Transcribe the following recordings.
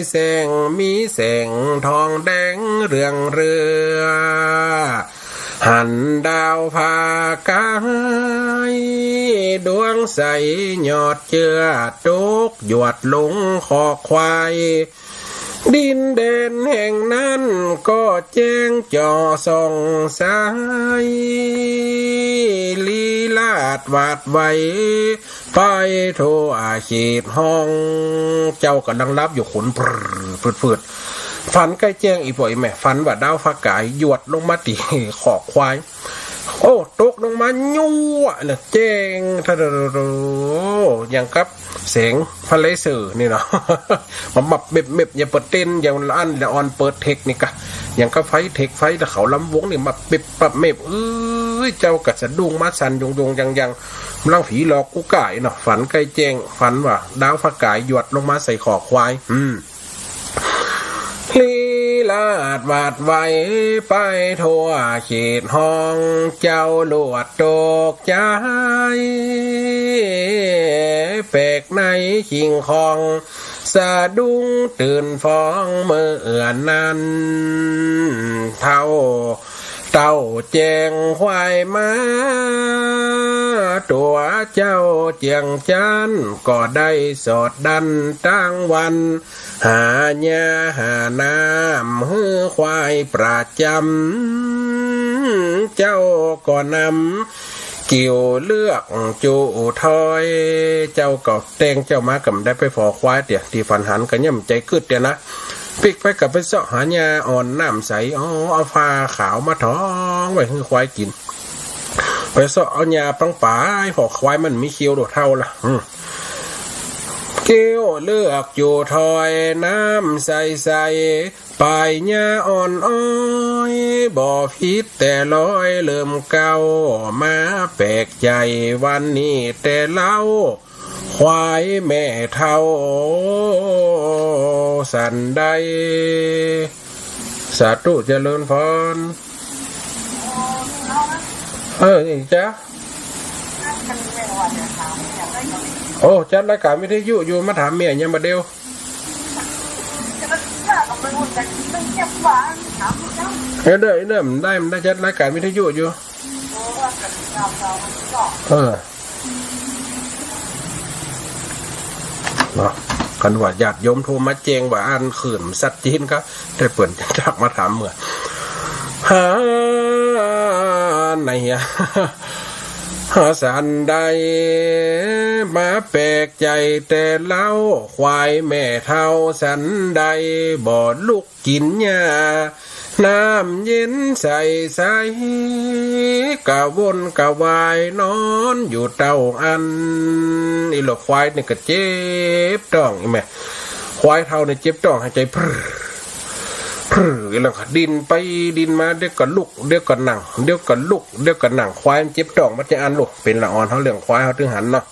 แสงมีแสงทองแดงเรืองเรือหันดาวพากายดวงใสหยอดเจือตกหยวดลงคอควายดินแดนแห่งนั้นก็แจ้งจ่อส่องสายลีลาดวาดไว้ไปโทอาเขตห้องเจ้ากำลังรับอยู่ขนฝืดฝันใกล้แจ้งอีป่อยแม่ฝันว่าดาวฟ้ากายหยวดลงมาตีขอกควายโอ้ตกลงมายั่วเนี่ยแจ้งทะโรอย่างกับแสงพระเลเซอร์นี่เนาะมันแบบเม็บอย่าเปิดเต้นอย่างอันละออนเปิดเทคนิกะอย่างกับไฟเทคไฟแต่เขาลำวงนี่มาเม็บเจ้ากัดสะดุ้งมาสันยงยังร่างผีหลอกกูก่ายเนาะฝันใกล้แจ้งฝันว่าดาวฟ้ากายหยวดลงมาใส่ขอควายลีลาดวาดไว้ไปทั่วเขตห้องเจ้าลวดตกใจแปลกในขิงคองสะดุ้งตื่นฟ้องเมื่อนั้นเท่าเต่าแจงควายมาตัวเจ้าเจียงจันก็ได้สอดดันตั้งวันหาหญ้าหาน้ำฮือควายประจำเจ้าก็นำเกี่ยวเลือกจูทอยเจ้าก็เตงเจ้ามากำได้ไปฟอควายเตี่ยที่ฝันหันกันย่ำใจกึดเตี่ยนะปิกไปกับไปเสาะหาหญ้าอ่อนน้ำใสเอาฟ้าขาวมาท้องไว้ให้ควายกินไปเสาะเอาหญ้าปังป๋าให้พอควายมันมีเคี้ยวโดดเท่าละเกี้ยวเลือกอยู่ถอยน้ำใสปลายหญ้าอ่อนอ้อยบ่พิษแต่ลอยเริ่มเก่ามาแปลกใจวันนี้แต่เล่าควายแม่เท่าสันใดสาธุเจริญพรนี่จ้ะโอ้จัดรายการวิทยุอยู่มาถามเมียยังมาเดียวเด้อมันได้จัดรายการวิทยุอยู่เนาะกันว่าญาติโยมโทรมาแจ้งว่าอ่านขืนสัตว์จีนครับได้เปิดจักมาถามเมื่อหาไหนอะสันใดมาแปลกใจแต่เล่าควายแม่เท่าสันใดบ่ลุกกินหญ้าน้ำเย็นใสกะวนกะวายนอนอยู่เต้าอันอีหลอกควายนี่ก็เจ็บต้องอีแม่ควายเท่านี่เจ็บต้องหายใจพรึแล้วก็ดินไปดินมาเดี๋ยวก็ลุกเดี๋ยวก็นั่งเดี๋ยวก็ลุกเดี๋ยวก็นั่งควายมันเจ็บต้องมันจะอันลูกเป็นละอ่อนเขาเรื่องควายเขาถึงหันเนาะ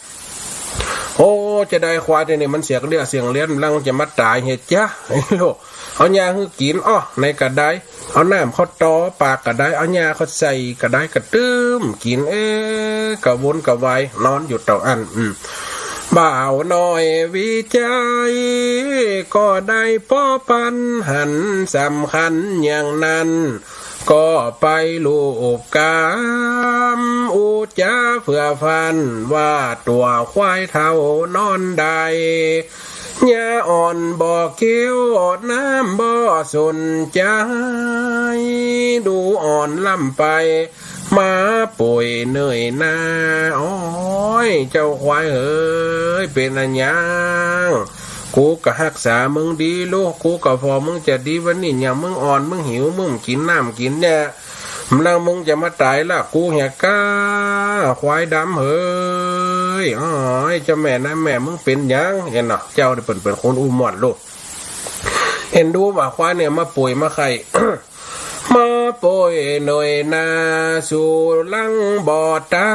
โอ้จะได้ควายเนี่ยมันเสียงเรียกเสียงเลี้ยนลังจะมาตายเหตุจ้ะไอ้โลเอาหญ้าคือกินในกระไดเอาน้ำเขาต่อปากกระไดเอาหญ้าเขาใส่กระไดกระตื้มกินกระวนกระวายนอนอยู่เต่าอันบ่าวน้อยวิจัยก็ได้ป้อปันหันสำคัญอย่างนั้นก็ไปลูกกามอุจาเพื่อฟันว่าตัวควายเท่านอนได้หญ้าอ่อนบ่อเกี้ยวน้ำบ่อสนใจดูอ่อนล่ำไปมาป่วยเหนื่อยหน้าโอ้ยเจ้าควายเอ้ยเป็นอันยังกูก็รักษามึงดีลูกกูก็พอมึงจะดีวันนี้อย่างมึงอ่อนมึงหิวมึงกินน้ำกินเนี่ยแล้วมึงจะมาตายละกูเหี่ยก้าควายดำเฮ้ยอ๋อเจ้าแม่นะแม่มึงเป็นยังเห็นเนาะเจ้าได้เป็นคนอุ้มหมดลูกเห็นดูว่าควายเนี่ยมาป่วยมาไข้ มาป่วยหน่อยนาสู่ลังบ่อตา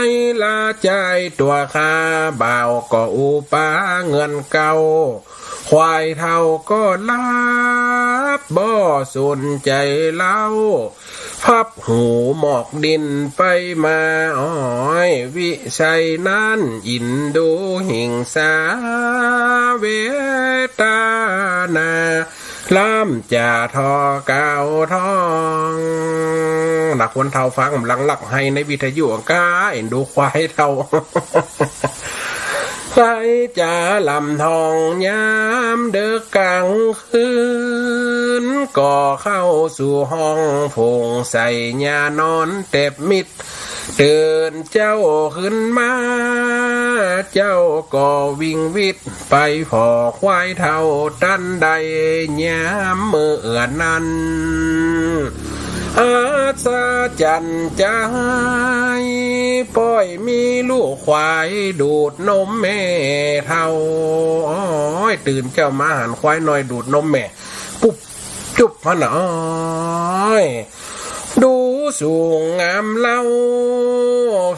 ยลาใจตัวข้าบ่าวก็อุปาเงินเก่าค ควายเท่าก็ลับบ่สนใจเล่าพับหูหมอกดินไปมาอ้อยวิชัยนั้นอินดูหิงสาเวตานาล้ำจ่าทอเก่าทองหลักคนเท่าฟังกำลังหลักให้ในวิทยุก้าเอ็นดูควายเท่าใครจะลำทองยามเด็กกลางคืนก็เข้าสู่ห้องผงใส่ยานอนเต็บมิดเตือนเจ้าขึ้นมาเจ้าก็วิ่งวิดไปพอควายเท่าตันใดยามเมื่อนั้นอาสาจันใจปล่อยมีลูกควายดูดนมแม่เท่าอ้อยตื่นเจ้ามาหันควายน้อยดูดนมแม่ปุ๊บจุบพะหน่อยดูสูงงามเล่า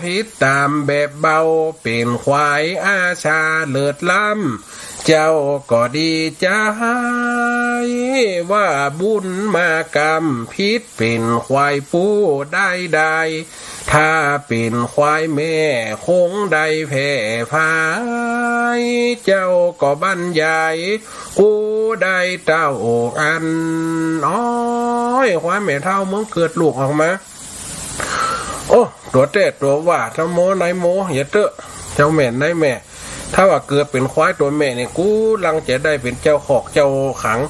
พิษตามแบบเบาเป็นควายอาชาเลิศล้ำเจ้าก็ดีใจว่าบุญมากรรมพิษเป็นควายปูได้ถ้าเป็นควายแม่คงได้แผ่พายเจ้าก็บรรยายกูได้เต้าอันอ้อยควายแม่เท่ามึงเกิดลูกออกมาโอ้ตัวเต้ตัวว่าถ้าโมไหนโมอย่าเตอะเจ้าแม่ไหนแม่ถ้าว่าเกิดเป็นควายตัวแม่เนี่ยกูลังจะได้เป็นเจ้าขอกเจ้าขัง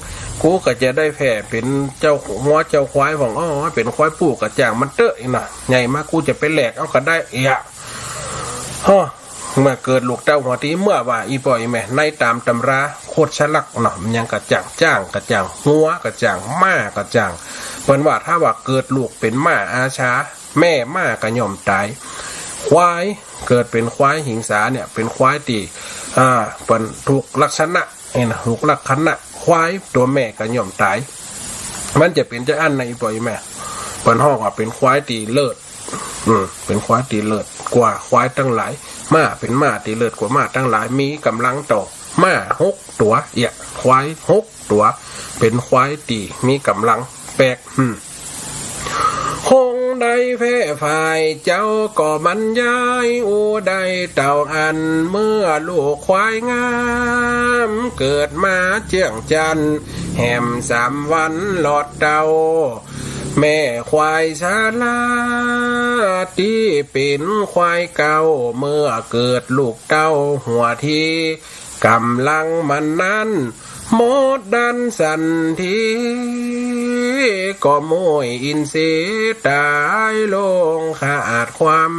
กูก็จะได้แผ่เป็นเจ้าหัวเจ้าควายของอ๋อเป็นควายปู่กระจ่างมันเตอะอีน่ะใหญ่มากกูจะไปแหลกเอาก็ได้เอะฮะเมื่อเกิดลูกเต้าหัวทีเมื่อว่าอีปล่อยแม่ในตามตำราโคตรฉลักเนาะมันยังกระจ่างจ้างกระจ่างหัวกระจ่างม้ากระจ่างเปิ้นว่าถ้าว่าเกิดลูกเป็นม้าอาชาแม่ม้ากระย่อมตายควายเกิดเป็นควายหิงสาเนี่ยเป็นควายตีเป็นถูกลักษณะเนี่ยนะถูกลักษณะควายตัวแม่ก็ย่อมตายมันจะเป็นจะอันในปล่อยแม่เป็นห้องว่าเป็นควายตีเลิศเป็นควายตีเลิศกว่าควายตั้งหลายม้าเป็นม้าตีเลิศกว่าม้าตั้งหลายมีกำลังต่อม้า6 ตัวควาย6 ตัวเป็นควายตีมีกำลังแปลกคงได้แพ้ฝ่ายเจ้าก็บรรยายอูได้เต่าอันเมื่อลูกควายงามเกิดมาเจียงจันแหม3 วันหลอดเต่าแม่ควายชาลาที่เป็นควายเก่าเมื่อเกิดลูกเต่าหัวทีกำลังมันนั้นหมดดันสันทีก็มวยอินทรีตายลงขาดความ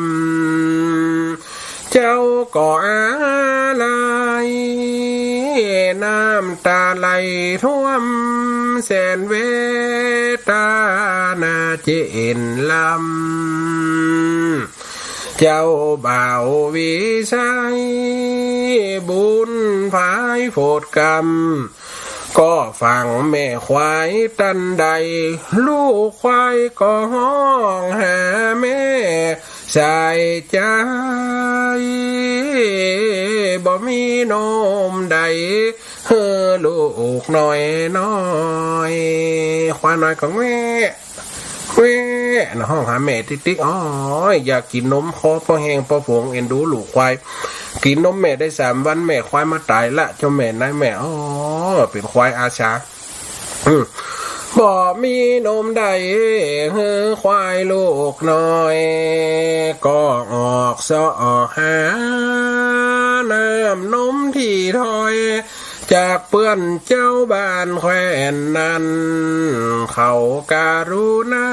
เจ้าก็อะไรน้ำตาไหลท่วมแสนเวตานาเจนลำเจ้าบ่าววิชัยบุญภายโพดกรรมก็ฟังแม่ควายตันใดลูกควายก็ห้องหาแม่ใส่ใจบ่มีนมใดเฮ้อลูกน้อยควายน้อยของแม่ห้องหาแม่ติ๊กอ๋ออยากกินนมคอพอแห้งพอผงเอ็นดูลูกควายกินนมแม่ได้3 วันแม่ควายมาตายละเจ้าแม่นายแม่อ๋อเป็นควายอาชาบ่มีนมใดเฮ้อควายลูกน้อยก็ออกซอหาน้ำนมที่ถอยจากเปื้อนเจ้าบ้านแคว้นนั้นเขาการุณา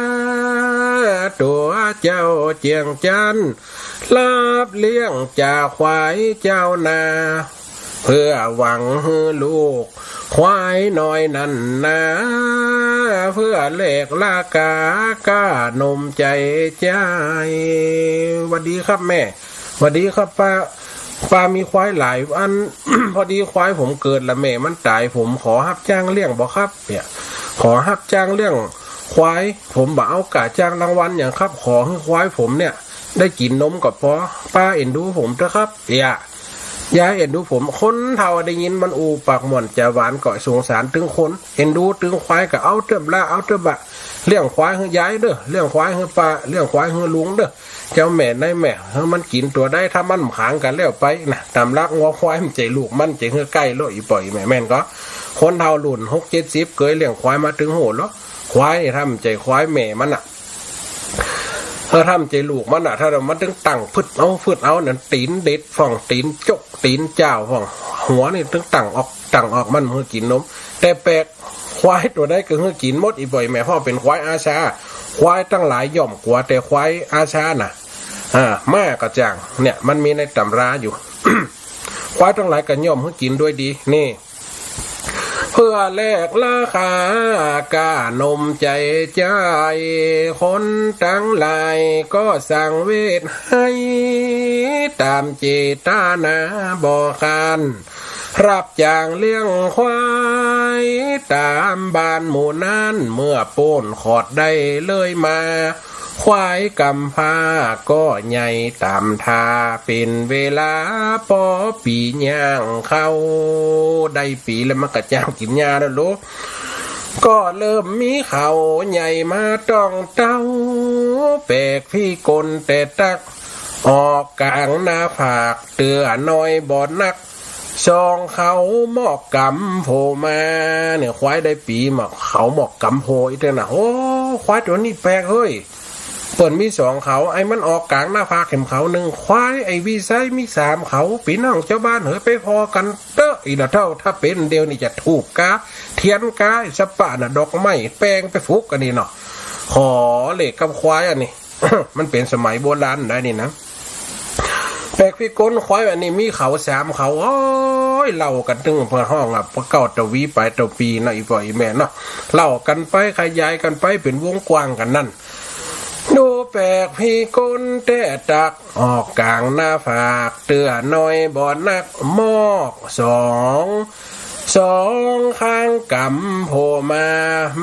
ตัวเจ้าเจียงจันลาบเลี้ยงจากควายเจ้านาเพื่อหวังให้ลูกควายน้อยนั่นนะเพื่อเล็กลากาก้านมใจใจสวัสดีครับแม่สวัสดีครับป้ามีควายหลายอัน พอดีควายผมเกิดละแม่มันตายผมขอรับจ้างเลี้ยงบ่ครับเนี่ยขอรับจ้างเลี้ยงควายผมบ่เอากะจ้างรางวัลอย่างครับขอให้ควายผมเนี่ยได้กินนมก็พอป้าเอ็นดูผมเถอะครับ ยายเอ็นดูผมคนเท่าได้ยินมันอูปากหม่อนจะหวานเกาะสงสารถึงคนเอ็นดูถึงควายก็เอาเติมละเอาเติมบะเลี้ยงควายให้ยายเด้อเลี้ยงควายให้ป้าเลี้ยงควายให้ลุงเด้อเจ้าแม่นายแม่ให้มันกินตัวได้ถ้ามันขางกันแล้วไปนะตามรักงัวควายมันใจลูกมันใจเฮือใกล้โลอีปล่อยแม่แม่นก็คนเท่ารุ่น60-70เคยเลี้ยงควายมาถึงโหแล้วควายทำใจควายแม่มันอ่ะถ้าทำใจลูกมันอ่ะถ้าเรามันต้องตั้งฟึดเอานั่นตีนเด็ดฟ่องตีนจกตีนเจ้าฟ่องหัวนี่ต้องตั้งออกมันเพื่อกินนมแต่แปลกควายตัวได้ก็เพื่อกินมดอีบ่อยแม่พ่อเป็นควายอาชาควายตั้งหลายย่อมกว่าแต่ควายอาชาน่ะมากกระจ่างเนี่ยมันมีในตำราอยู่ ควายตั้งหลายก็ย่อมเพื่อกินด้วยดีนี่เพื่อแลกราคากานมใจใจคนตั้งหลายก็สั่งเวทให้ตามเจตนาบ่คานรับจ้างเลี้ยงควายตามบ้านหมู่นั้นเมื่อโป้นขอดได้เลยมาควายกำพร้าก็ใหญ่ตามทาเป็นเวลาพอปีย่างเข้าได้ปีแล้วมันก็จ้างกินยาแล้วลูกก็เริ่มมีเขาใหญ่มาต้องเต้าแปลกพี่กลแต่ตักออกกลางหน้าผากเตือน้อยบอดนักซองเขาหมอกกำโผมาเนี่ยควายได้ปีมาเขาหมอกกำโผอีกแล้วนะโอ้ควายตัวนี้แปลกเฮ้ยเปิดมี2เขาไอ้มันออกกลางหน้าผากเข็มเขา1ควายไอ้วีไซมี3เขาปีน้องเจ้าบ้านเหยไปพอกันเต้ออีละเท่าถ้าเป็นเดียวนี่จะถูกกาเทียนกาสปะน่ะดอกไม้แป้งไปฟุกกันนี่เนาะขอเหล็กกับควายอันนี้ มันเป็นสมัยโบราณได้นี่นะแปลกพี่ก้นควายแบบนี้มีเขา3เขาโอ้ยเล่ากันถึงเพื่อห้องอ่ะพอเก่าตะวีไปตะปีนะอีพ่ออีแม่เนาะเล่ากันไปขยายกันไปเป็นวงกว้างกันนั่นดูแปลกพี่ก้นแต่ตักออกกลางหน้าผากเตือน้อยบ่อนักมอกสองข้างกำโผมา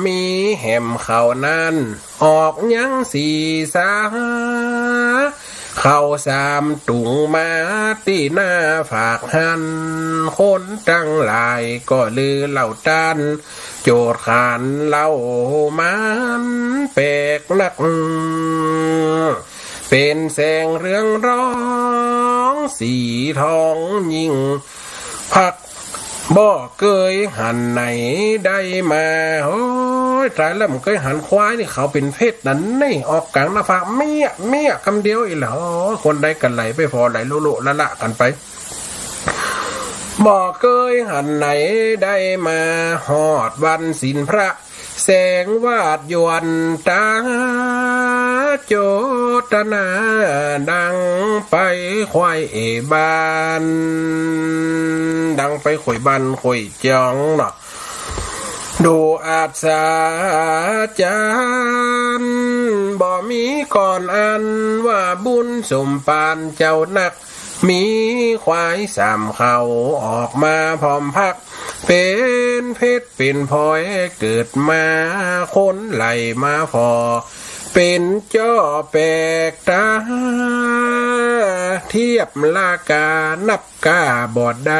มีแหมเขานั้นออกยัง4 สาเข้า3 ตุงมาตีหน้าฝากหันคนตั้งหลายก็ลือเล่าตันโจดขานเล่ามันแปลกนักเป็นแสงเรืองร้องสีทองยิ่งพักบ่เคยหันไหนได้มาโอ้ยตายแล้วมันเคยหันควายนี่เขาเป็นเพศนั้นนี่ออกกลางหน้าผากเมียคำเดียวอีหล่ะคนใดกันไหลไปพอไหลโลละกันไปบ่เคยหันไหนได้มาหอดวันศีลพระแสงวาดยวนตาโจตนาดังไปควายบานดังไปข่อยบันข่อยจองเนาะดูอาจสาจารบ่มีก่อนอันว่าบุญสมปานเจ้านักมีควาย3เขาออกมาพร้อมพักเป็นเพชรเป็นพลอยเกิดมาคนไหลมาพอเป็นจ้อแปลกตาเทียบลากานับกาบอดใด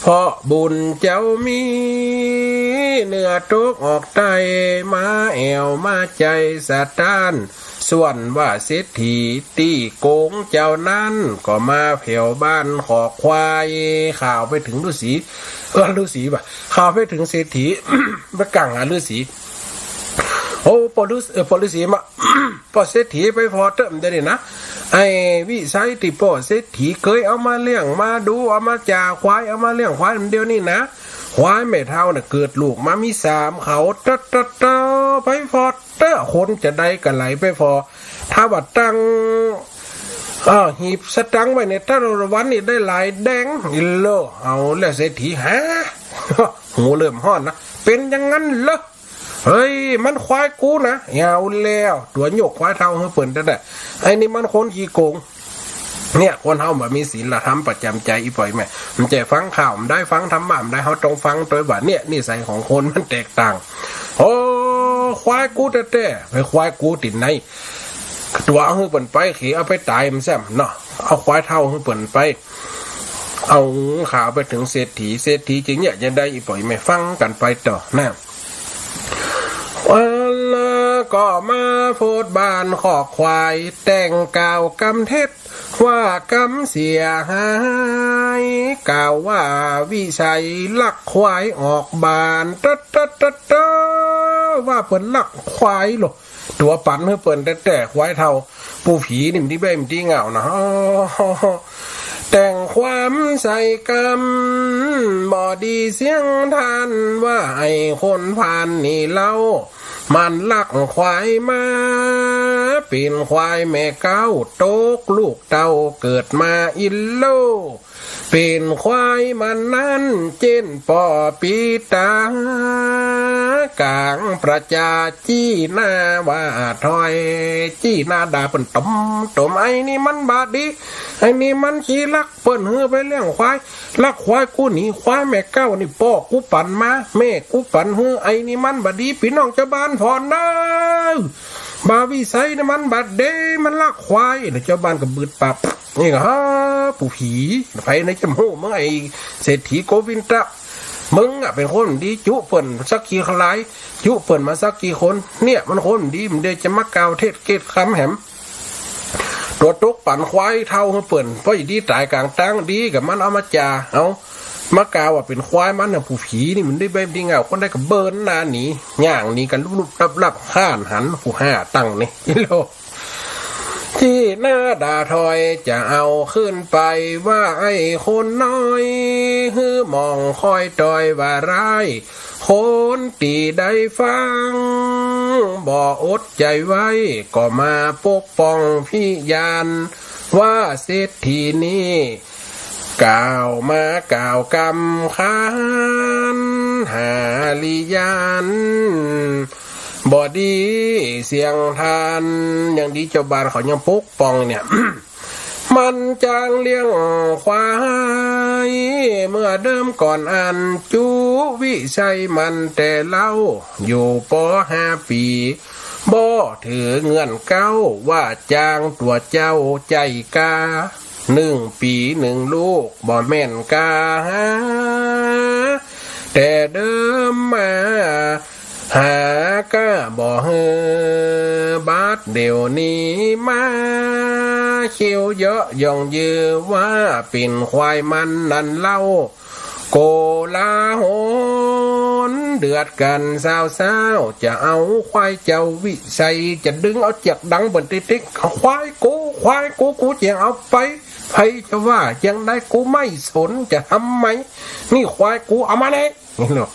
เพราะบุญเจ้ามีเนื้อตกออกไตมาแอวมาใจสะต้านส่วนว่าเศรษฐีตีโกงเจ้านั้นก็มาแผ่วบ้านขอควายข่าวไปถึงฤาษีฤาษีป่ะข่าวไปถึงเศรษฐี ไปกังฤาษีโอ้ปอฤาษีมา ปอเศรษฐีไปพอเติมได้เลยนะไอ้วิสัยที่ปอเศรษฐีเคยเอามาเลี้ยงมาดูเอามาจ่าควายเอามาเลี้ยงควายเดียวนี่นะควายแม่เท่าน่ะเกิดลูกมามี3เขาตะไปพอเต้อคนจะได้กันไหลไปพอถ้าว่าตั้งหีบสตังไว้ในตะวันนี่ได้หลายแดงอิโลเอาแล้วเศรษฐีฮะ หูเริ่มห้อนนะเป็นอย่างนั้นเหรอเฮ้ยมันควายกูนะเอาแล้วตัวโยกควายเท่าเฮ้เปิ่นแต่ไอ้นี่มันคนขี้โกงเนี่ยคนเฮาแบบมีศีลธรรมประจำใจอีปล่อยแม่มันจะฟังข่าวมันได้ฟังธรรมะมันได้เฮาต้องฟังตัวว่าเนี่ยนิสัยของคนมันแตกต่างโอ้ควายกูแต่ไปควายกูติดในตัวเอาเปิ่นไปขี่เอาไปตายมันแซ่บเนาะเอาควายเท่าเปิ่นไป เอาข่าวไปถึงเศรษฐีจริงเนี่ยจะได้อีปล่อยไม่ฟังกันไปต่อนะวันละก็มาโพดบานขอกควายแต่งกล่าวกำเท็จว่ากำเสียหายกล่าวว่าวิชัยลักควายออกบานตะว่าเปิ่นลักควายหรอตัวปั่นเพื่อเปิ่นแต่ควายเท่าปูผีนี่มันที่เบ้มที่เหงานะแต่งความใส่กำบ่ดีเสียงท่านว่าไอ้คนผ่านนี่เล่ามันลักควายมาเป็นควายแม่เก้าโตกลูกเต้าเกิดมาอินโลเป็นควายมันนั้นเจนปอปีตากลางประจาจี้หน้าว่าถอยจี้หน้าด่าเป็นตมไอ้นี่มันบาดดีไอ้นี่มันขี้ลักเปิ้นเฮือไปเลี้ยงควายลักควายกูหนีควายแม่เก้านี่ป้อกูปั่นมาแม่กูปั่นเฮือไอ้นี่มันบาดดีพี่น้องเจ้าบ้านพรนะบาวิสัยนี่มันบาดเดมันลักควายเจ้าบ้านก็บืดปับนี่ก็ฮะปู่ผีไปในจมูกมึงไอ้เศรษฐีโกวินทะมึงอ่ะเป็นคนดีจุเปิ่นสักกี่คลายจุเปิ่นมาสักกี่คนเนี่ยมันคนดีมันเดจะมากาวเทศเกตคำแหมตัวตกปั่นควายเท่าเปิ่นเพราะอย่างดีตายกลางตั้งดีกับมันเอามาจ่าเอามากาวว่าเป็นควายมันน่ะผู้ผีนี่มันได้แบบดีเงาคนได้กับเบิร์นนาหนีย่างนี้กันลุบลับข้านหันผู้ห้าตั้งนี่อิโลที่หน้าด่าถอยจะเอาขึ้นไปว่าไอ้คนน้อยฮือมองคอยตอยว่าร้ายคนตีได้ฟังบ่อดใจไว้ก็มาปกป้องพี่ยานว่าเศรษฐีนี้กล่าวกำคานหาลิยานบอดีเสียงทานอย่างดีเจ้าบ้านเขายังปกป้องเนี่ย มันจางเลี้ยงควายเมื่อเดิมก่อนอันจูวิชัยมันแต่เล่าอยู่ป.5 ปีบ่ถือเงื่อนเก้าว่าจางตัวเจ้าใจกา1 ปี1 ลูกบ่แม่นกาแต่เดิมมาหาก็บ่เฮอบาดเดี๋ยวนี้มาเขียวเยอะย่องยือว่าเป็นควายมันนั่นเล่าโกลาหนเดือดกันสาวจะเอาควายเจ้าวิชัยจะดึงเอาเจียกดังบนติ๊กควายกูจะเอาไปใครจะว่ายังได้กูไม่สนจะทำไหมนี่ควายกูเอามาเลยนี่หรอ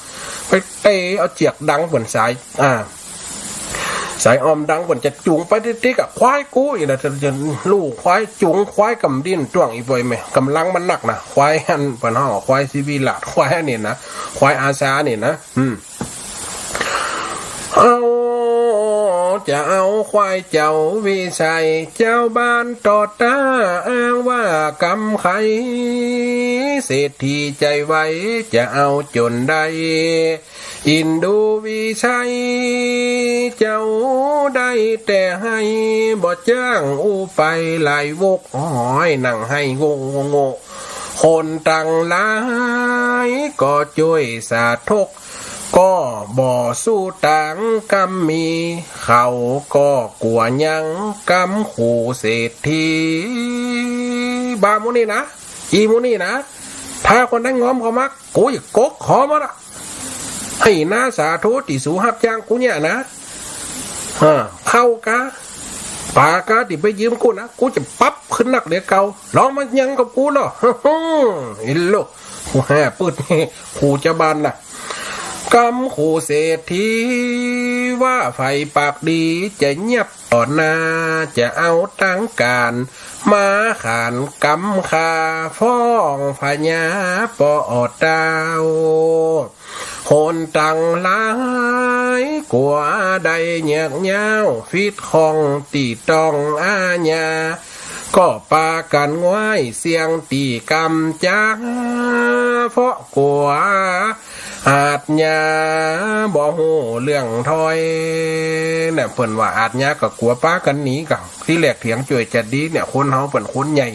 ไปเตะเอาเจียกดังบนสายสายออมดังบนจะจุงไปติ๊กกับควายกูอีกนะจะลูกควายจุงควายกำดิ้นจ้วงอีกบ่อยไหมกำลังมันหนักนะควายหันปนห่อควายซีวีลาดควายเนี่ยนะควายอาซาเนี่ยนะเอาจะเอาควายเจ้าวิชัยเจ้าบ้านต่อตาอ้างว่ากำไขเศรษฐีใจไว้จะเอาจนได้อินดูวิชัยเจ้าได้แต่ให้บ่จ้างอู้ไปหลายวกหอยนั่งให้งงคนตั้งหลายก็ช่วยสาธกก็บ่สู้ต่างกำมีเขาก็กลัวยังกำขู่เศรษฐีบามุนี่นะอีมุนี่นะถ้าคนได้งอมเขามักกูอยากกกขอมาละให้หน้าสาธุติสูหับจ้างกูเนี่ยนะเข้ากะปากะติไปยืมกูนะกูจะปั๊บขึ้นหนักเดี๋ยวเก่าลองมันยังกับกูเนาะอิโลกูแห่ปืดขู่จะบานนะกำขู่เศรษฐีว่าไฟปากดีจะเงียบต่อหน้าจะเอาตั้งการมาขานกำคาฟ้องพญาปอดาวคนตังหลายกลัวได้เหยียกเย้าฟิดของตีตองอาญาก็ปากันง่ายเสียงตีกำจ้าเพราะกลัว อาจญาบ่ฮู้เรื่องถอยเนี่ยเพิ่นว่าอาจญาก็กลัวป้ากันหนีกับที่แหลกเถียงจ่วยจัดดีเนี่ยคนเฮาเพิ่นคนใหญ่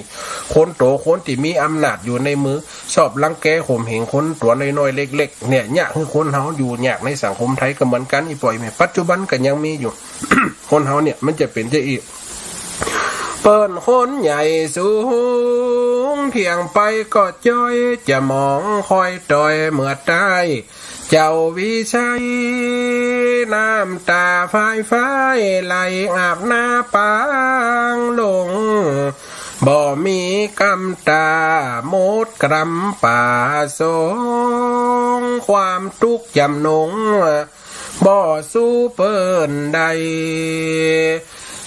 คนโตคนที่มีอำนาจอยู่ในมือชอบรังแกข่มเหงคนตัวน้อยๆเล็กๆเนี่ยยากคือคนเฮาอยู่ยากในสังคมไทยก็เหมือนกันอีปล่อยแม่ปัจจุบันก็ยังมีอยู่ คนเฮาเนี่ยมันจะเป็นจะอีกเปิ้นคนใหญ่สูงเถียงไปก็จ้อยจะมองคอยต่อยเมื่อตายเจ้าวิชัยน้ำตาฝ้ายฝ้ายไหลอาบหน้าปางลงบ่มีกำตาโมดกรำป่าสงความทุกข์จำนงบ่สู้เปิ้นใด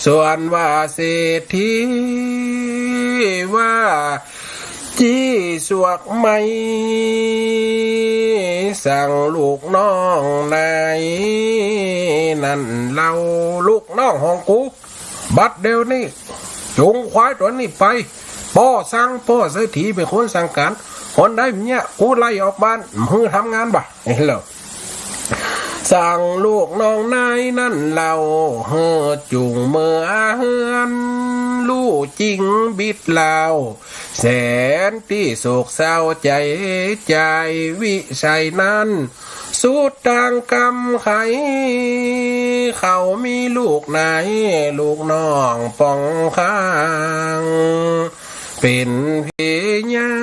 ส่วนว่าเศรษฐีว่าจี้สวกไม่สั่งลูกน้องนายนั่นเราลูกน้องของกูบัดเดี๋ยวนี้จุงควายตัวนี้ไปพ่อสั่งพ่อเศรษฐีเป็นคนสั่งการคนได้เนี่ยกูไล่ออกบ้านมือทำงานบ่เห็นแล้วสั่งลูกน้องนายนั่นเราเฮือจุงเมื่อเฮือนลู่จริงบิดลาวแสนที่โศกเศร้าใจวิชัยนั้นสุดต่างกำไขเขามีลูกไหนลูกน้องป้องข้างเป็นพยา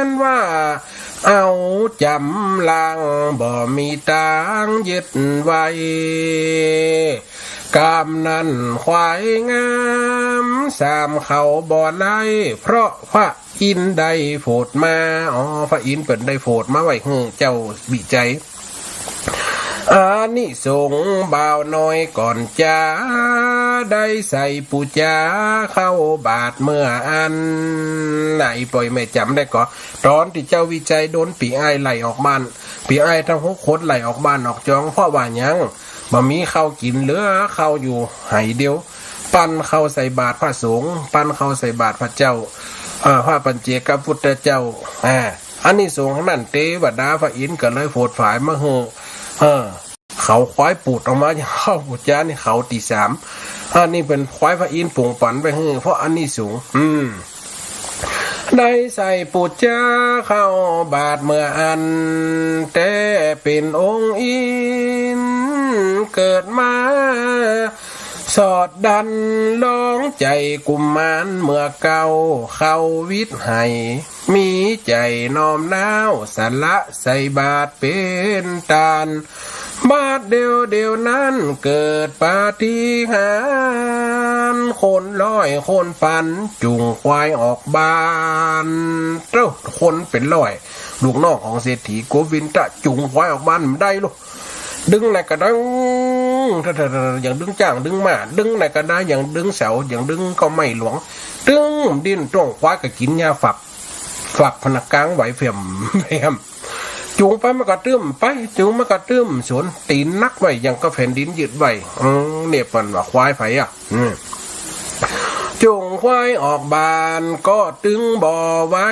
นว่าเอาจำลังบ่มีตางยึดไว้กามนั้นควายงามสามเขาบ่อไล่เพราะพระอินทร์ได้โผดมาพระอินทร์เปิดได้โผดมาไว้ให้เจ้าบิใจอานิสงส์บ่าวน้อยก่อนจะได้ใส่ปูจาเข้าบาทเมื่ออันไหนปล่อยไม่จำได้ก็ตอนที่เจ้าวิจัยโดนปีไอไหลออกบ้านปีไอทั้งหกคนไหลออกบ้านออกจองเพราะว่ายังบ่มีข้าวกินเหลือข้าวอยู่ไหเดียวปั้นข้าวใส่บาตรพระสงฆ์ปั้นข้าวใส่บาตรพระเจ้าพระปัญเจกพุทธเจ้าอันนี้สงฆ์นั่นเตวดาพระอินทร์ก็เลยโผดฝายมาเขาควายปูดออกมาอย่างเข้าปุจจานี่เขาตีสามอันนี้เป็นควายพระอินทร์ปุ่งปั่นไปเพราะอันนี้สูงได้ใส่ปุจจาเข้าบาทเมื่ออันแต่เป็นองค์อินเกิดมาสอดดันลองใจกุมมารเมื่อเก่าเข้าวิทย์ให้มีใจน้อมน้าวสละใส่บาทเป็นตาลบาทเดียวนั้นเกิดปาฏิหาริย์คนร้อยคนพันจุงควายออกบ้านเจ้าคนเป็นร้อยลูกน้องของเศรษฐีโกวินทะจุงควายออกบ้านมันได้ลูกดึงไหนก็ได้อย่างดึงจ้างดึงมาดึงไหนก็ได้อย่างดึงเสาอย่างดึงก็ไม่หลวงดึงดิ้นตรงควายก็กินยาฝักพนักกลางไหวเฟียมจูงไปมันก็ตื้มไปจูงมันก็ตื้มสวนตีนนักไว้ยังก็แผ่นดินยึดไว้เนี่ยปันว่าควายไผจูงควายออกบานก็ตึงบ่อไว้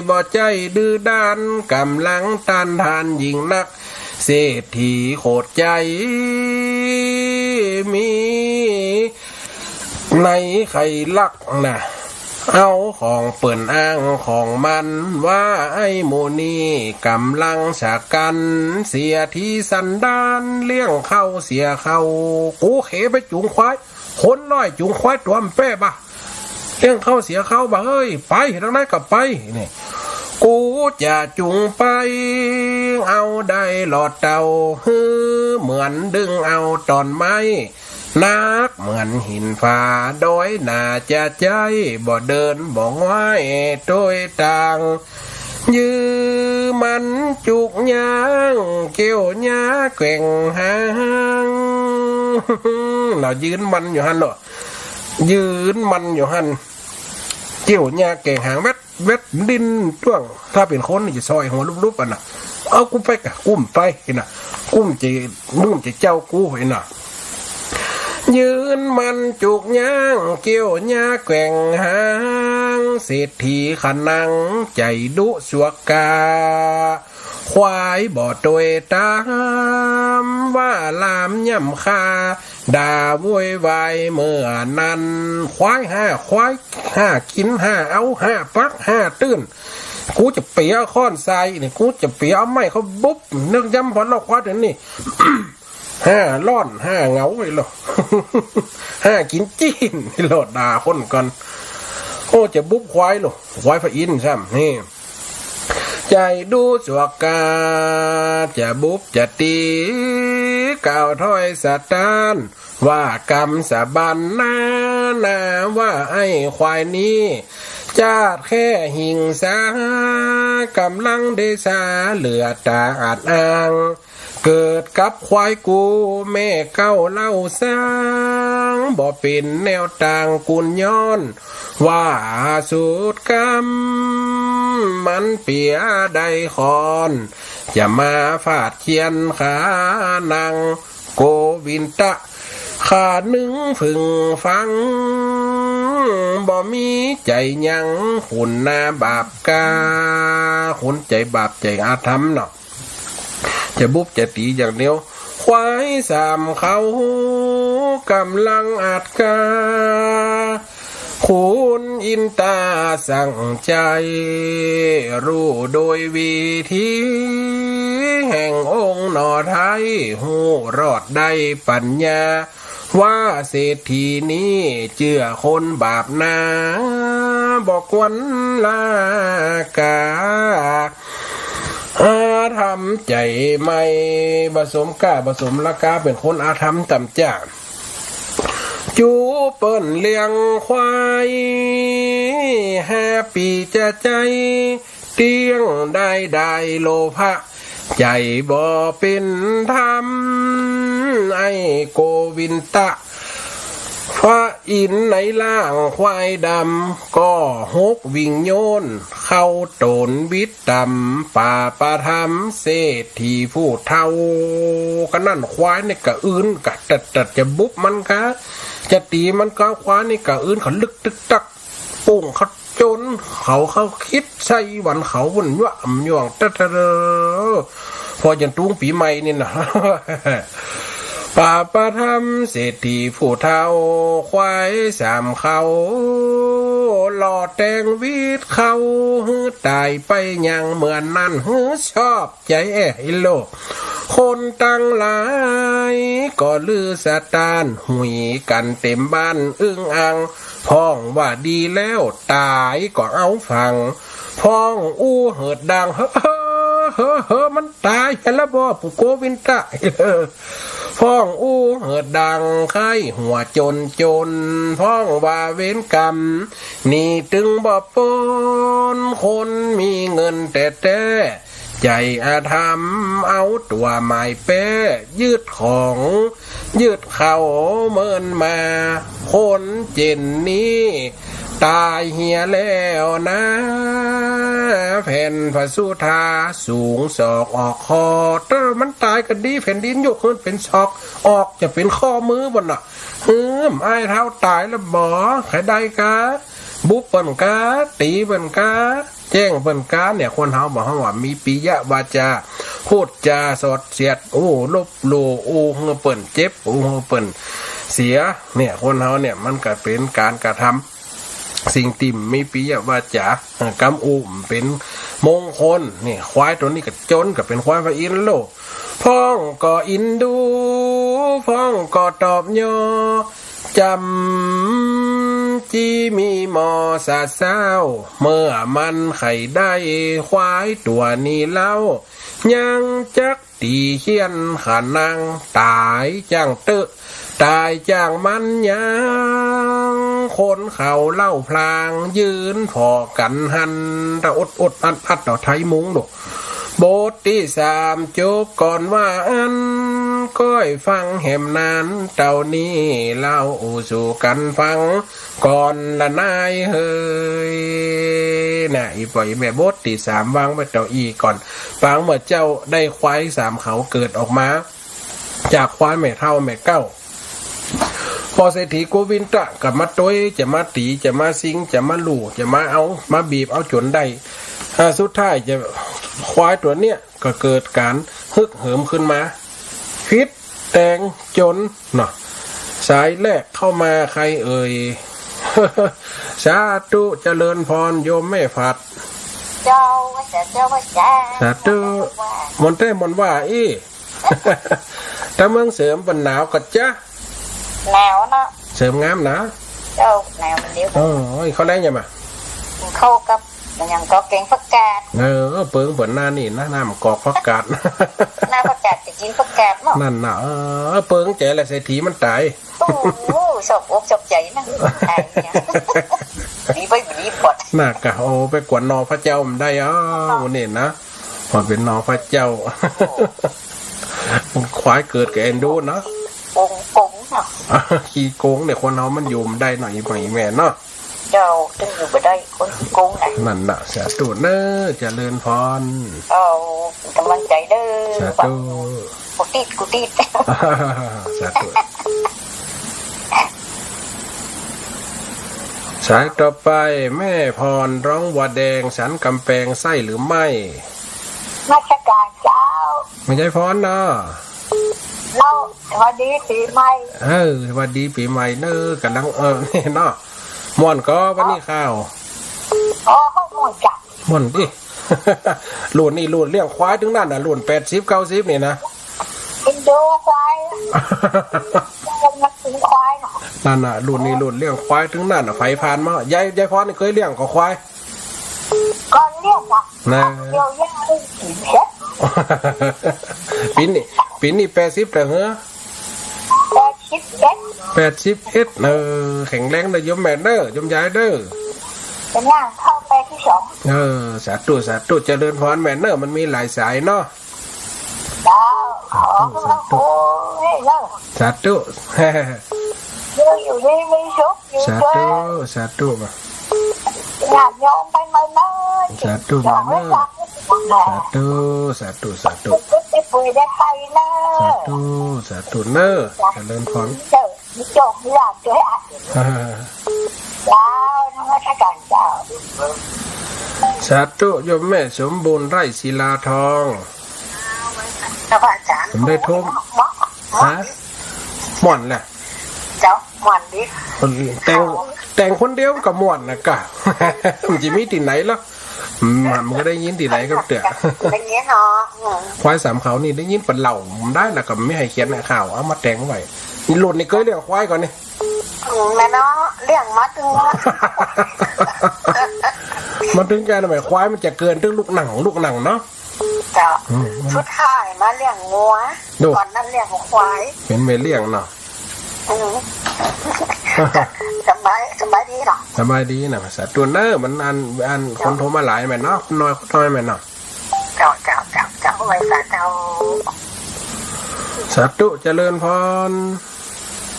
บ่ใจดื้อด้านกำลังต้านทานยิ่งนักเศรษฐีโคตรใจมีในไข่ลักนะเอาของเปิ่นอ้างของมันว่าไอ้โมนีกำลังฉากกันเสียที่สันดานเลี้ยงเข้าเสียเข้ากูเขไปจุงควายคนน้อยจุงควายตัวมันแป้บ่ะเลี้ยงเข้าเสียเข้าบ่ะเอ้ยไปทางไหนก็ไปนี่กูจะจุงไปเอาได้หลอดเต่าเหมือนดึงเอาตอนไม้นักเหมือนหินฟ้าโดยน่าจะใจบ่เดินบ่ง่ายโดยต่างยื้อมันจุกยางเกี่ยวยาแกว่งหางเรายืนมันอยู่หันเนาะยืนมันอยู่หันเกี่ยวยาแกว่งหางเวทดินท่วงถ้าเป็นคนจะซอยหัวลุบๆอ่ะนะเอากูไปกะกุ้มไปนะกุ้มจะนุ่มจะเจ้ากูเห็นน่ะยืนมันจุกย่างเกี่ยวย่าแกว่งหางเศรษฐีขนังใจดุสวกกา ควายบ่ตวยตามว่าลามย่ำคาด่าวุ่นวายเมื่อนั้นควายห้ากินห้าเอาห้าปักห้าตื้นกูจะเปียค้อนทรายนี่กูจะเปียเอาไม้เขาบุ๊บนึกย้ำพอเราควาถึงนี่ ห้าล่อนห้าเงาไปหรอ ห้ากินจีนหลอดด่าคนกันโอ้จะบุ๊บควายหรอควายพระอินทร์ใช่ไหมนี่ใจดูสวกาจะบุบจะตีก่าวถ้อยสะตานว่ากรรมสะบันนาว่าไอ้ควายนี้จาดแค่หิงสากำลังเดชาเหลือตาอาจอ้างเกิดกับควายกูแม่เก้าเล่าสร้างบ่เป็นแนวต่างกุญย้อนว่าสุดกรรมมันเปียใดคอนจะมาฟาดเขียนขานางโกวินตะขาหนึ่งฝึงฟังบ่มีใจยังขุนนาบาปกาขุนใจบาปใจอาธรรมเนาะจะบุบจะตีอย่างเดียวควายสามเขากำลังอาจกาคุณอินตาสั่งใจรู้โดยวิธีแห่งองค์หนอไทยหูรอดได้ปัญญาว่าเศรษฐีนี้เจือคนบาปนาบอกวันลากาอาธรรมใจไม่ผสมกล้าผสมละกาเป็นคนอาธรรมต่ำจ้าจูเปิ้นเลี้ยงควาย5 ปีจะใจเตียงได้โลภะใจบ่เป็นธรรมไอ้โกวินตะพระอินในล่างควายดำก็หกวิ่งโยนเข้าโตนวิตดำป่าประธรรมเศรษฐีผู้เท่าก็นั่นควายในกะอื่นกะตัดจะบุบมันกะจะตีมันก็ควายในกะอื่นเขาลึกตึกตักปุ่งเขาจนเขาคิดใส่วันเขาวุ่นวะมย่องตะพอยันตุ้งปีใหม่นี่นะป่าประธรรมเศรษฐีผู้เท่าควายสามเขาหล่อแตงวีดเขาฮือตายไปยังเหมือนนั่นฮือชอบใจให้โลกคนตั้งหลายก็ลือสะตานหุยกันเต็มบ้านอึ้งอังพ้องว่าดีแล้วตายก็เอาฟังพ้องเหิดดังเฮ้อมันตายแล้วบ่ผู้โกวินตะพ้องเหิดดังไข้หัวจนพ้องว่าเว้นกรรมนี่ตึงบ่ปนคนมีเงินแต่ใจอาธรรมเอาตัวหมายเป้ยืดเข้าเมินมาคนเจนนี้ตายเหียแล้วนะแผ่นพระสุธาสูงศอกออกคอแต่มันตายก็ดีแผ่นดินยกขึ้นเป็นศอกออกจะเป็นข้อมือบนน่ะไอ้เท้าตายแล้วบ่ใครได้กะบุบเปิ่นกะตีเปิ่นกะแจ้งเปิ่นกะเนี่ยคนเฮาบอกว่ามีปิยวาจาพูดจาสดเสียดลบโลเปิ่นเจ็บเปิ่นเสียเนี่ยคนเฮาเนี่ยมันก็เป็นการกระทำสิ่งติ่มมีปิยวาจากำอุ่มเป็นมงคลนี่ควายตัวนี้ก็จนก็เป็นควายพระอินทร์โลพ้องก็อินดูพ้องก็ตอบยอจำจีมีมอสาเศร้าเมื่อมันไข่ได้ควายตัวนี้เล่ายังจักตีเขียนขานังตายจังเตอะตายจ้างมันยังคนเขาเล่าพลางยืนพอกันหันแต่อดอัดต่อไทยมุ้งดอกบทที่3จบก่อนว่าอันก้อยฟังแหมนั้นเต่านี้เล่าสู่กันฟังก่อนละนายเฮยน่ะอีปล่อยแม่บทที่3วางไว้เต่าอีก่อนฟังเมื่อเจ้าได้ควาย3เขาเกิดออกมาจากควายแม่เท่าแม่เก้าพอเศรษฐีโกวินตะกับมาต้ยจะมาตีจะมาซิงจะมาลู่จะมาเอามาบีบเอาจนได้สุดท้ายจะ ควายตัวเนี้ยก็เกิดการฮึกเหิมขึ้นมาพิษแตงจนเนาะสายแรกเข้ามาใครเอ่ย สาธุเจริญพรโยมแม่ผัดสาธุมนเต้มนว่าอี ถ้าเมืองเสริมเป็นหนาวก็จะหนาวเนาะเสริมงามนะเจ้าหนาวมันเดียวเขาแรงยังไงเข้ากับมันยังก็เก่งผักกาดเปิงเปิดหน้านี่นะน้ำกอกผักกาดหน้าผักกาดจะกินผักกาดเนาะนั่นน่ะเปิงแจ๋อะไรเศรษฐีมันตายโอ้ชอบอกชอบใจนะดีไปดีปอดน่ากะโอไปกวนนอพระเจ้ามันได้วันนี้นะพอเป็นนอพระเจ้าควายเกิดกับเอ็นดูเนาะโกงเนาะขี้โกงเนี่ยคนเรามันอยู่มันได้หน่อยหน่อยแม่เนาะเจ้าตึงอยู่ไปได้คนขี้โกงไหนนั่นน่ะสาธุเนอเจริญพรกำลังใจเด้อสาธุกูติดสาธุสายต่อไปแม่พรร้องวัวแดงสันกำแพงไส้หรือไม่ราชการเจ้าไม่ใช่พรเนาะเราสวัสดีปีใหม่สวัสดีปีใหม่เนอกำลังนี่เนาะม่วนก็วันนี้ข้าวม่วนจัดม่วนดิหลุนนี่หลุนเลี้ยงควายถึงนั่นน่ะหลุน80-90นี่นะกินดูควายมันถึงควายนั่นน่ะหลุนนี่หลุนเลี้ยงควายถึงนั่นน่ะไฟผ่านมายายพรนี่เคยเลี้ยงกับควายก่อนเลี้ยงนะเดี๋ยวยังไม่กินเฮ็ดปีนี้80แต่เหรอ81แข็งแรงเลยยมแม่เด้อยมยายเด้อเป็นย่างเข้าไปที่2สาธุเจริญพรแม่เด้อมันมีหลายสายเนาะสาธุอยู่นี่ไม่ชุบอยู่สาธุอยากยอมไปมาเนยสาธุมาเนยสาธุจะป่วยได้ใครเนยสาธุเนยเจริญพรจบหลับด้วยเจ้าน้องราชการเจ้าสาธุโยมแม่สมบูรณ์ไร่ศิลาทองผมได้ทุ่มม่วนแหละเจ้าม่วนดิแต่งคนเดียวกับม่วนนะกะมันจะมีที่ไหนล่ะมันก็ได้ยินที่ไหนก็เตะได้ยินเนาะควายสามเขานี่ได้ยินเป็นเหล่าได้แล้วก็ไม่ให้เขียนข่าวเอามาแต่งไว้นี่หลุดนี่เคยเลี้ยงควายก่อนนี่แม่เนาะเลี้ยงมาถึงมันถึงแกทำไมควายมันจะเกินถึงลูกหนังเนาะจ้ะชุดท้ายมาเลี้ยงงัวก่อนนั้นเลี้ยงควายเป็นไม่เลี้ยงเนาะสบายดีหรอสบายดีนะสาธุเนอมันอันคนโทรมาหลายแม่เนาะน้อยแม่เนาะเจ้าไว้สาเจ้าสาธุเจริญพร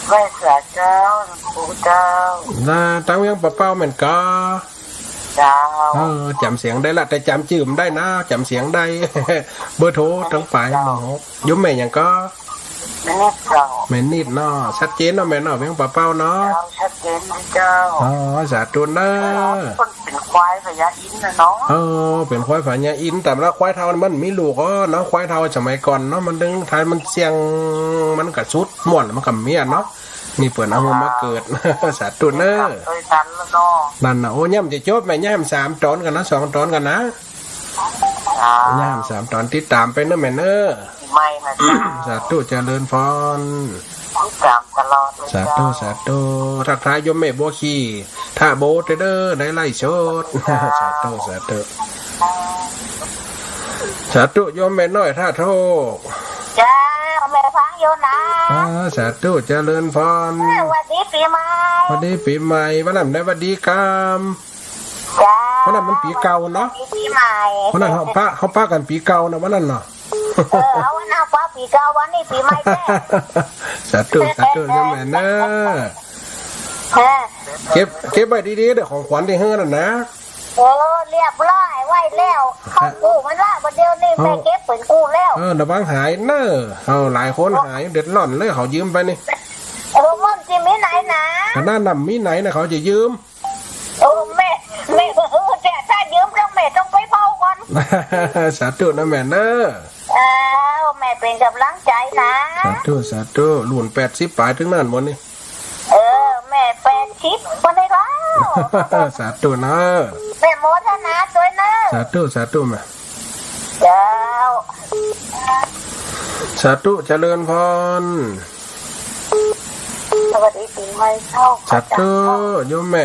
ไว้สาเจ้าปู่เจ้าตั้งยังปะเป้าเหมือนกาเจ้าจำเสียงได้ละแต่จำชื่อมันได้นะจำเสียงได้เบอร์โทรทั้งฝ่ายยุ่มแม่ยังก็แม่นิดเนาะชัดเจนเนาะแม่เนาะเพียงปะเป้าเนาะชัดเจนเจ้าสาธุเนอเป็นควายพญาอินนะเนาะเป็นควายพญาอินแต่ละควายเท่ามันมีลูกเนาะควายเท่าสมัยก่อนเนาะมันดึงท้ายมันเสียงมันกระสุดม่วนมันกับเมียเนาะนี่เปิดเอามาเกิดสาธุเนอนั่นนะโอ้ย่ำจะจบแม่ย่ำ3 ตอนกันนะ2 ตอนกันนะย่ำ3 ตอนติดตามไปเนอะแม่เนอไม่นะสาธุเจริญพรตามตลอดสาธุทักทายโยมแม่บัวขี้ถ้าโบเด้อได้ไล่ชดสาธุโยมแม่น้อยถ้าโทษจ้าแม่ฟังอยู่นะสาธุเจริญพรวันดีปีใหม่วันนั้นได้วันดีกรรมวันนั้นมันปีเก่าเนาะวันนั้นเขาป้ากันปีเก่านะวันนั้นเนาะวันนั้นป้าปีเก่าวันนี้ปีใหม่สาธุโยมแม่เนอเก็บไว้ดีๆเดี๋ยวของขวัญที่เฮือนั่นนะเรียบร้อยไว้แล้วเขากู้มันละวันเดียวนี่แม่เก็บเป็นกู้แล้วระวังหายเนอหลายคนหายเด็ดหล่อนเลยเขายืมไปนี่มันจะมีไหนนะขนาดนำมีไหนนะเขาจะยืมแม่ถ้ายืมต้องแม่ต้องไปเผาก่อน สาธุนะแม่เนอะ แม่เป็นกำลังใจนะ สาธุหลุน80ปลายถึงนั่นหมดนี่ แม่เป็นชิปคนได้แล้ว สาธุนะ แม่โมทนาด้วยนะ สาธุแม่ เจ้า สาธุเจริญพร สวัสดีปีใหม่เข้า สาธุโยมแม่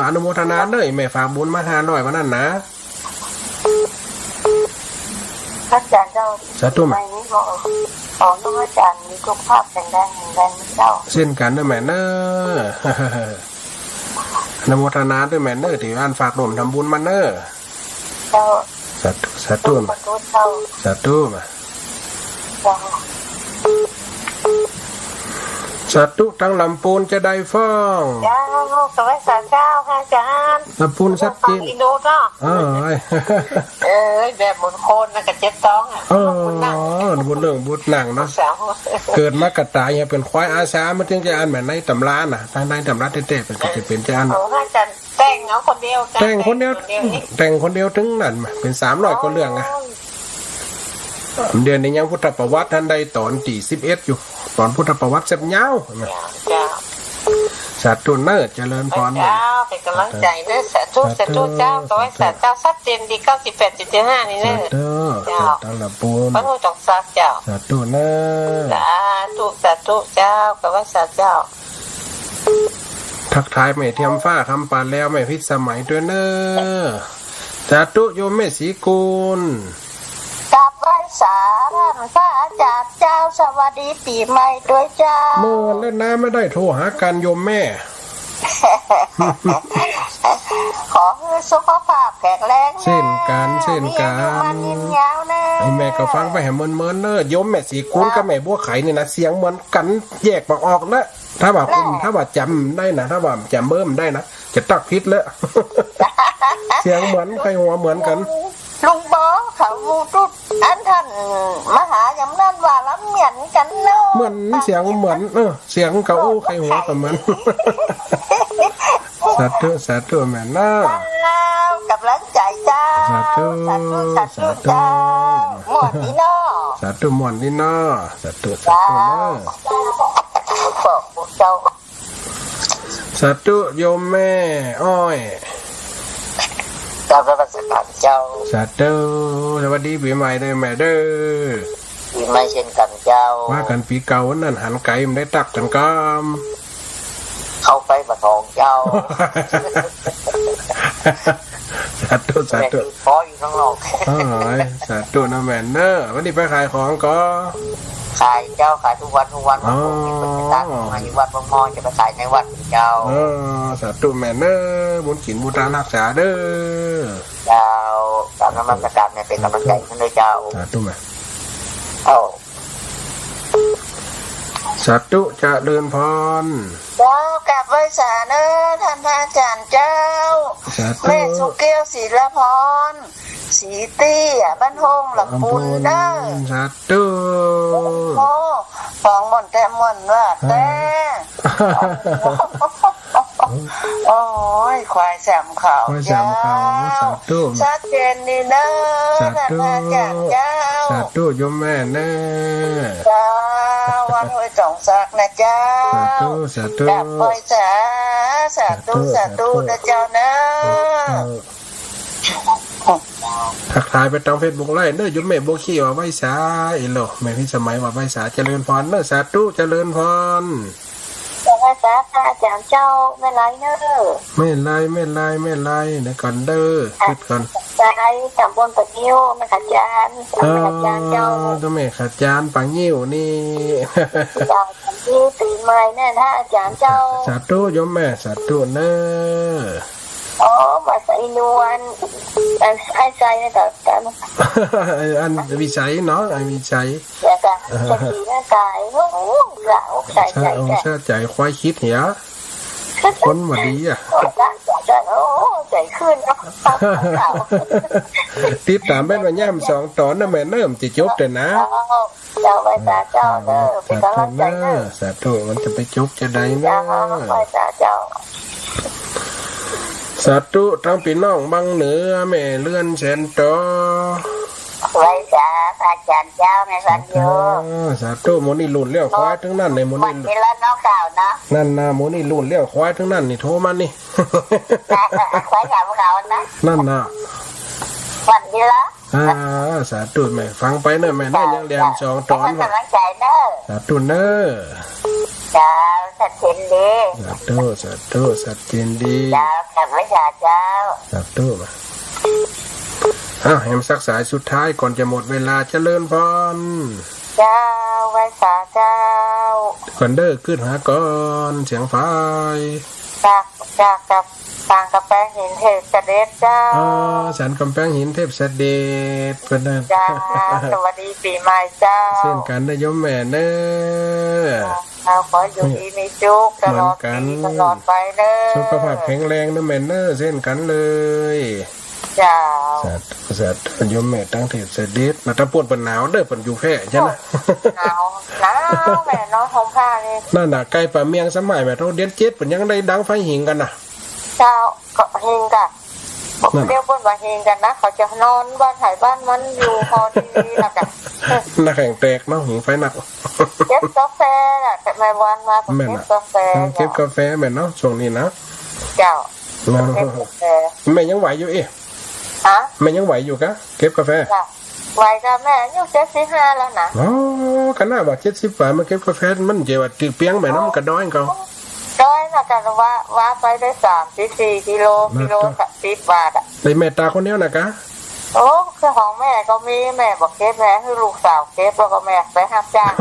อนุโมทนาเด้อแม่ฝากบุญมา500วันนั้นนะ อาจารย์เจ้า สาธุแม่ ไม่นี้บอกของต้องอาจารย์มีสุขภาพแข็งแรงเจ้า เช่นกันเด้อแม่เนอะอนุโมทนาด้วยแม่เนอะที่อ่านฝากหล่มทำบุญมาเนอะ เจ้า สาธุ ขอโทษเจ้า สาธุแม่ เจ้า สาธุทั้งลำปูนจะได้ฟ้อง เจ้าสวัสดีเจ้าค่ะอาจารย์ ลำปูนชัดเจน อินโดเนาะ แบบมนโคนนะกับเจ็ดต้องอ่ะ บุญเรื่องบุญหนังเนาะ สาว เกิดมากระตายเนี่ยเป็นควายอาสามันถึงจะอ่านแบบในตำราน่ะทางในตำราเต้ๆเป็นก็จะเป็นจะอ่าน โอ้อาจารย์แต่งเอาคนเดียว แต่งคนเดียวถึงนั่นเป็น300กว่าเรื่องอะเดือนนี้ยังพุทธประวัติท่านใดตอนที่11อยู่ตอนพุทธประวัติเสร็จยาว เจ้า สาธุเนอะเจริญพร เจ้าเป็นกำลังใจเนอะสาธุเจ้าก็ไว้สาเจ้าชัดเจนดี98.75นี่เน สา อะ ธุตั้งลำปูน พระผู้จงซักเจ้า สาธุเนอะ สาธุเจ้าก็ไว้สาเจ้า ทักทายแม่เทียมฟ้าคำปานแล้วแม่พิษสมัยด้วยเนอะสาธุโยมแม่ศรีกุล กับไว้สาท่านพระอาจารย์เจ้าสวัสดีปีใหม่ด้วยเจ้า เมื่อวันเล่นน้ำไม่ได้โทรหากันโยมแม่ ขอให้สุขภาพแข็งแรง เช่นกันยาวนะ ไอ้แม่ก็ฟังไปแหมเมินเนอะโยมแม่ศรีกุลกับแม่บัวไข่นี่นะเสียงเหมือนกันแยกมาออกนะถ้าว่าจำได้นะถ้าว่าจำเบิ่มได้นะจะตักพิษแล้ว เสียงเหมือนใครหัวเหมือนกัน ลุงบอเขาตุดอันท่านมหายำนันว่าล้ำเหมือนกันเนาะ เหมือนเสียงเหมือนเสียงเขาใครหัวกับมัน สาธุแม่น่า กับลังใจเจ้า สาธุ เจ้าหมดนี่เนาะ สาธุมวนนี่เนาะสาธุเนอะ บอกเจ้า สาธุโยมแม่อ้อย เจ้าพระประสานเจ้า สาธุสวัสดีปีใหม่เด้อแม่เด้อ ปีใหม่เช่นกันเจ้า ว่ากันปีเก่านั่นหันไก่มันได้ตักกันกาม เข้าไปบัดทองเจ้า สาธุ แม่คือพออยู่ข้างนอก สาธุนะแม่เนอะวันนี้ไปขายของก็ ขายเจ้าขายทุกวันวันผมเป็นตั้งมาอยู่วัดบางมอจะไปขายในวัดเจ้า สาธุแม่เนอะบุญกินบุญทานรักษาเด้อ เจ้าตามน้ำมันประการเนี่ยเป็นกำลังใจให้ด้วยเจ้า สาธุแม่ เอ้า สาธุจะเดินพร เจ้ากลับไว้สาเนอท่านพระอาจารย์เจ้า สาธุ แม่สุเกลศิลพรสีเตี้ยบ้านโฮงหลับปุนเด้อ สาธุ โอ้ฟองหมดแต่หมดว่าแต่โอ้ยควายแสมขาว สาธุ ชัดเจนนี่เด้อท่านพระอาจารย์เจ้า สาธุโยมแม่เนอะ เจ้าวันห้วยจ่องซักนะเจ้า สาธุ กลับไปสาธุนะเจ้านะ ทักทายไปทางเฟซบุ๊กไลน์เนอะโยมแม่โบขี้ว่าไว้สาอีโลแม่พี่สมัยว่าไว้สาเจริญพรเนอะสาธุเจริญพร แต่ว่าสาพระอาจารย์เจ้าไม่ไรเนอะ ไม่ไล่เดี๋ยวก่อนเด้อคิดก่อน ใจตำบลปะนิ้วมันขจานเจ้า ตัวแม่ขจานปังยิ้วนี่ เจ้าที่ตื่นใหม่แน่ท่าอาจารย์เจ้า สาธุโยมแม่สาธุเนอะ อ๋อมาใส่นวลอันไอ้ใจนะแต่ อันวิจัยเนาะไอ้วิจัย แต่ก็จะดีหน้ากายโอ้โหกระอกใจ ใช่องค์เชื่อใจควายคิดเหียคนมาดีอ่ะ โอ้ใจขึ้น ติดตามเป็นวันย่ำ2 ตอนนะแม่เนิ่มจะจบแต่นะ เจ้าไปสาเจ้าเด้อเป็นกำลังใจเด้อ สาธุมันจะไปจบจะได้นะ เจ้าไปสาเจ้า สาธุทั้งพี่น้องบังเหนือแม่เลื่อนแสนโต ไว้จ้าพระอาจารย์เจ้าแม่สันโย สาธุหมูนี่ลุ่นเลี้ยวควายทั้งนั้นเลยหมู วัน นี่ นี้แล้วน้องเก่าเนาะ นั่นนะหมูนี่ลุ่นเลี้ยวควายทั้งนั้นนี่โทรมานี่ ไว้ถามเขานะ นั่นนะ วันนี้แล้ว สาธุแม่ฟังไปเนอะแม่ได้ยังเรียนสองตอน กำลังใจเนอะ สาธุเนอะ จ้าสัตว์เห็นดี สาธุสาธุสัตว์เจนดี จ้ากับวิชาเจ้า สาธุมาแหมสักสายสุดท้ายก่อนจะหมดเวลาเจริญพร เจ้าไว้สาเจ้า ก่อนเด้อขึ้นหาก่อนเสียงไฟ จากกับปางกระแป้งหินเทพเสด็จเจ้า สันกำแพงหินเทพเสด็จเพื่อนเด้อ จ้าสวัสดีปีใหม่เจ้า เส้นกันได้อยมแม่เน้อ เราขออยู่ดีมีจุกตลอดปีตลอดไปเด้อ สุขภาพแข็งแรงนะแม่เน้อเส้นกันเลย เจ้า สัตว์อยมแม่ตั้งเทพเสด็จมาตะปวนเป็นหนาวเด้อเป็นอยู่แพร่ใช่ไหม หนาวแม่น้องทองผ้านี่ นั่นน่ะไก่ป่าเมียงสมัยแม่เราเดือนเจ็ดเป็นยังได้ดังไฟหิงกันน่ะ เจ้าก็เฮงกันเรียกว่าว่าเฮงกันนะเขาจะนอนบ้านถ่ายบ้านมันอยู่พอดีแล้วกัน น่าแข่งแตกเนาะหิงไฟหนัก เก็บกาแฟน่ะแต่ไม่วันมาผมเก็บกาแฟ เก็บกาแฟแม่เนาะช่วงนี้นะ เจ้าเก็บกาแฟ แม่ยังไหวอยู่เอ๊ะ ฮะ แม่ยังไหวอยู่กะเก็บกาแฟ จ้ะไหวกับแม่อายุ75แล้วนะ อ๋อขนาดว่า70 ฝ่ามาเก็บกาแฟมันเจว่าติเปียงแม่น้ำกระด้อยเขา ด้อยนะกันว่าไปได้3-4กิโล10 บาทอ่ะ ในแม่ตาคนเดียวนะกะ โอ้คือของแม่ก็มีแม่บอกเก็บแม่ให้ลูกสาวเก็บแล้วก็แม่ไปรับจ้าง